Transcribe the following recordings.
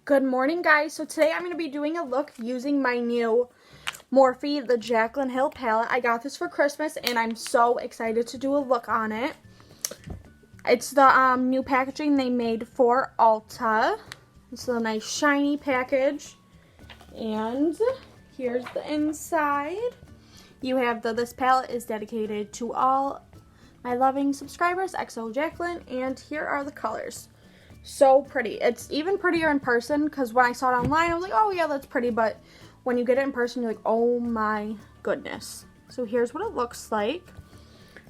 Good morning, guys. So today I'm going to be doing a look using my new Morphe, the Jaclyn Hill palette. I got this for Christmas and I'm so excited to do a look on it. It's the new packaging they made for Ulta. It's a nice shiny package. And here's the inside. You have this palette is dedicated to all my loving subscribers, XO Jaclyn, and here are the colors. So pretty. It's even prettier in person because when I saw it online, I was like, oh yeah, that's pretty. But when you get it in person, you're like, oh my goodness. So here's what it looks like.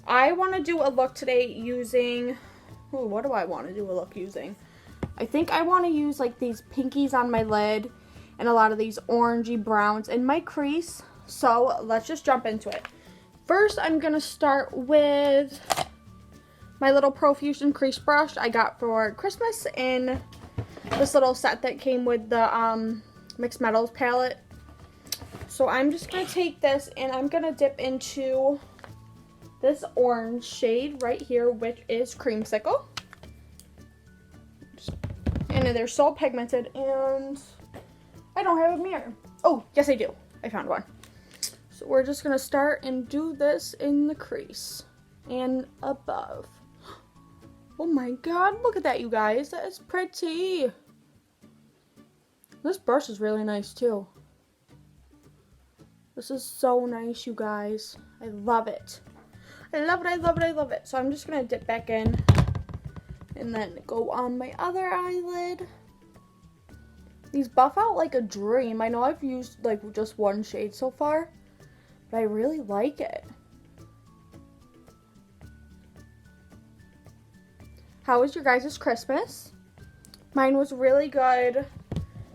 I want to do a look today using, what do I want to do a look using? I think I want to use like these pinkies on my lid and a lot of these orangey browns in my crease. So let's just jump into it. First, I'm going to start with my little Profusion crease brush I got for Christmas in this little set that came with the Mixed Metals palette. So I'm just going to take this and I'm going to dip into this orange shade right here, which is Creamsicle. And they're so pigmented, and I don't have a mirror. Oh, yes I do. I found one. So we're just going to start and do this in the crease and above. Oh my god, look at that, you guys. That is pretty. This brush is really nice, too. This is so nice, you guys. I love it. I love it, I love it, I love it. So I'm just going to dip back in and then go on my other eyelid. These buff out like a dream. I know I've used like just one shade so far, but I really like it. How was your guys' Christmas? Mine was really good.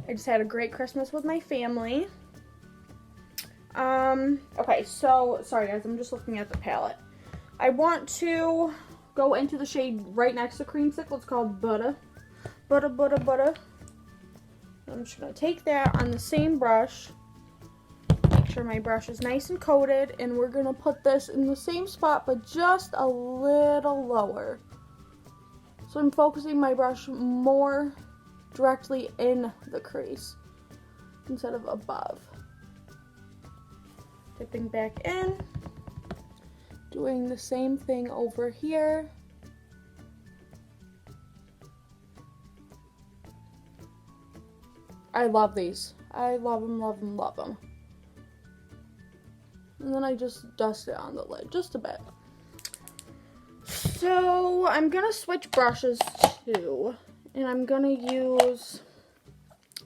I just had a great Christmas with my family. Okay, so, sorry guys, I'm just looking at the palette. I want to go into the shade right next to Creamsicle. It's called Butter. Butter, Butter, Butter. I'm just going to take that on the same brush. Make sure my brush is nice and coated. And we're going to put this in the same spot, but just a little lower. So I'm focusing my brush more directly in the crease instead of above. Dipping back in. Doing the same thing over here. I love these. I love them, love them, love them. And then I just dust it on the lid just a bit. So I'm going to switch brushes too. And I'm going to use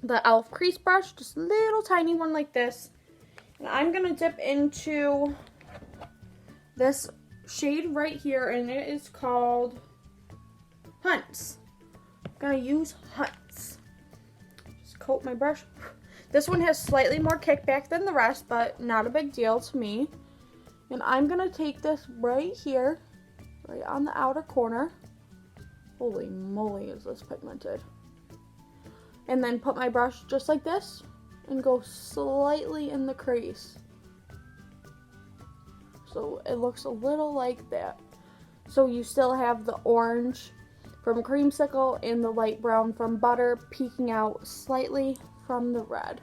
the e.l.f. crease brush. Just a little tiny one like this. And I'm going to dip into this shade right here. And it is called Hunts. I'm going to use Hunts. Just coat my brush. This one has slightly more kickback than the rest, but not a big deal to me. And I'm going to take this right here. Right on the outer corner. Holy moly, is this pigmented. And then put my brush just like this and go slightly in the crease. So it looks a little like that. So you still have the orange from Creamsicle and the light brown from Butter peeking out slightly from the red.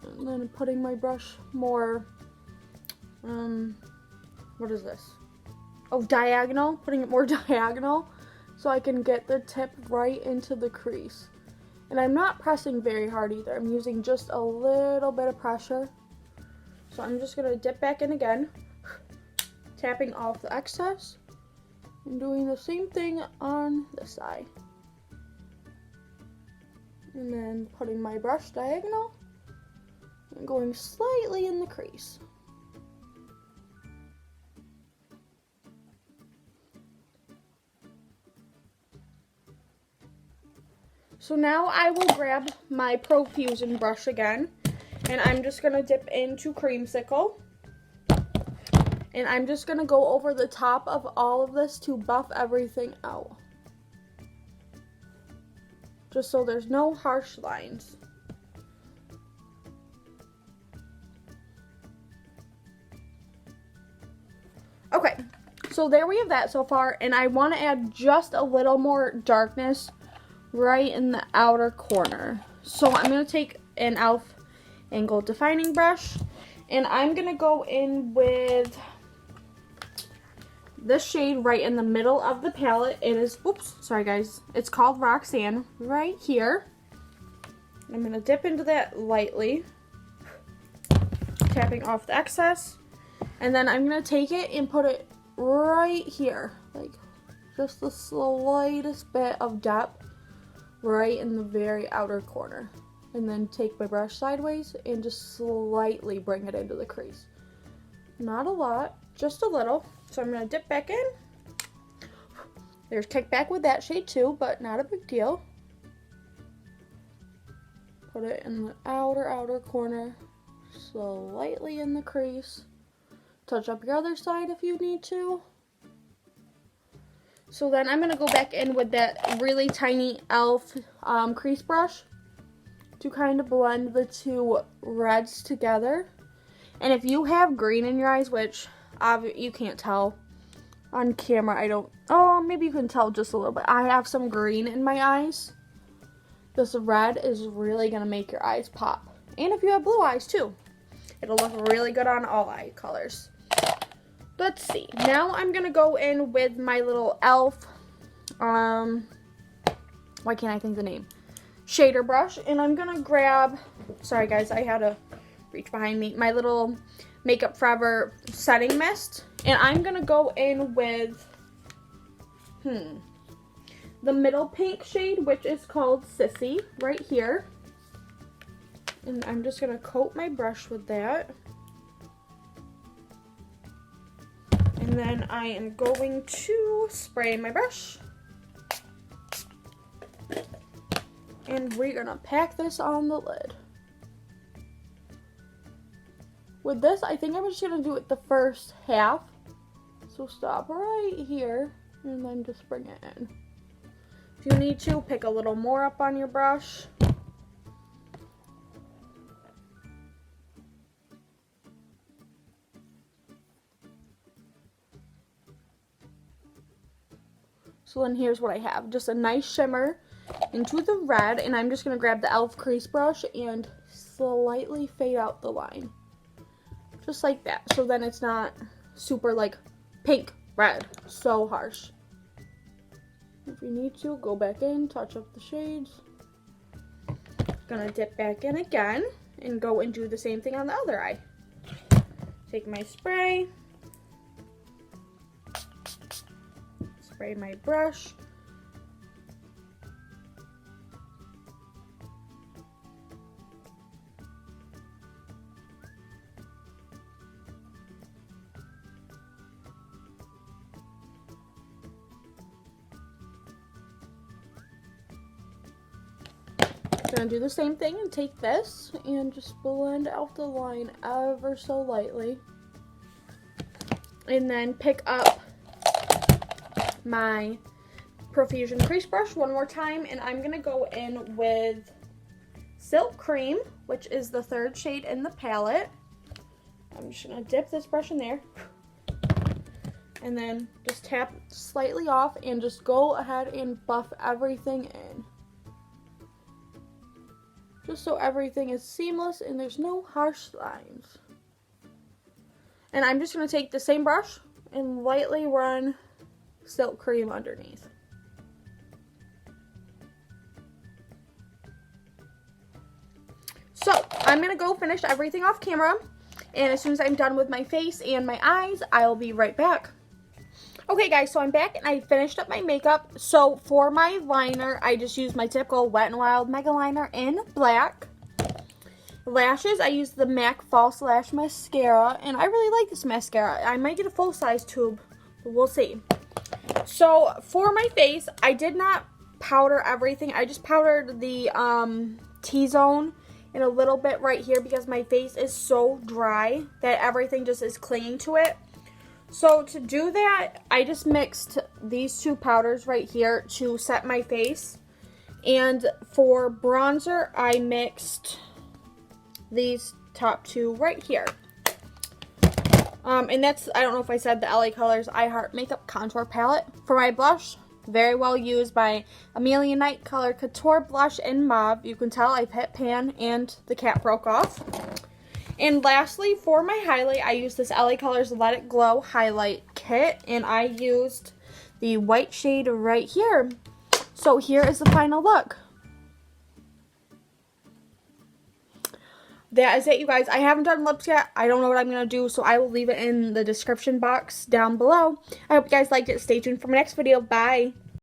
And then putting my brush more, what is this? Oh, diagonal. Putting it more diagonal so I can get the tip right into the crease. And I'm not pressing very hard either. I'm using just a little bit of pressure. So I'm just going to dip back in again, tapping off the excess, and doing the same thing on this side. And then putting my brush diagonal and going slightly in the crease. So now I will grab my Profusion brush again, and I'm just going to dip into Creamsicle. And I'm just going to go over the top of all of this to buff everything out. Just so there's no harsh lines. Okay, so there we have that so far, and I want to add just a little more darkness right in the outer corner. So I'm going to take an e.l.f. angle defining brush, and I'm going to go in with this shade right in the middle of the palette. It is, oops, sorry guys, it's called Roxanne right here. I'm going to dip into that lightly, tapping off the excess, and then I'm going to take it and put it right here, like just the slightest bit of depth right in the very outer corner, and then take my brush sideways and just slightly bring it into the crease. Not a lot, just a little. So I'm going to dip back in. There's kickback with that shade too, but not a big deal. Put it in the outer corner, slightly in the crease. Touch up your other side if you need to. So then I'm going to go back in with that really tiny e.l.f. Crease brush to kind of blend the two reds together. And if you have green in your eyes, which you can't tell on camera, maybe you can tell just a little bit. I have some green in my eyes. This red is really going to make your eyes pop. And if you have blue eyes too, it'll look really good on all eye colors. Let's see. Now I'm going to go in with my little e.l.f. Why can't I think the name? Shader brush. And I'm going to grab, sorry guys, I had to reach behind me, my little Makeup Forever setting mist. And I'm going to go in with, the middle pink shade, which is called Sissy, right here. And I'm just going to coat my brush with that. And then I am going to spray my brush. And we're going to pack this on the lid. With this, I think I'm just going to do it the first half. So stop right here and then just bring it in. If you need to, pick a little more up on your brush. So then here's what I have. Just a nice shimmer into the red, and I'm just going to grab the e.l.f. crease brush and slightly fade out the line. Just like that. So then it's not super like pink, red, so harsh. If you need to, go back in, touch up the shades. Gonna dip back in again and go and do the same thing on the other eye. Take my spray. Spray my brush. Gonna do the same thing and take this and just blend out the line ever so lightly. And then pick up my Profusion crease brush one more time, and I'm gonna go in with Silk Cream, which is the third shade in the palette. I'm just gonna dip this brush in there and then just tap slightly off and just go ahead and buff everything in. Just so everything is seamless and there's no harsh lines. And I'm just going to take the same brush and lightly run Silk Cream underneath. So I'm going to go finish everything off camera. And as soon as I'm done with my face and my eyes, I'll be right back. Okay guys, so I'm back and I finished up my makeup. So for my liner, I just used my typical Wet n Wild Mega Liner in black. Lashes, I used the MAC False Lash Mascara, and I really like this mascara. I might get a full-size tube, but we'll see. So for my face, I did not powder everything. I just powdered the T-zone and a little bit right here because my face is so dry that everything just is clinging to it. So to do that, I just mixed these two powders right here to set my face. And for bronzer, I mixed these top two right here. And that's, I don't know if I said, the LA Colors I Heart Makeup Contour Palette. For my blush, Very well used by Amelia Knight Color Couture Blush in Mauve. You can tell I've hit pan and the cap broke off. And lastly, for my highlight, I used this LA Colors Let It Glow highlight kit. And I used the white shade right here. So here is the final look. That is it, you guys. I haven't done lips yet. I don't know what I'm going to do, so I will leave it in the description box down below. I hope you guys liked it. Stay tuned for my next video. Bye.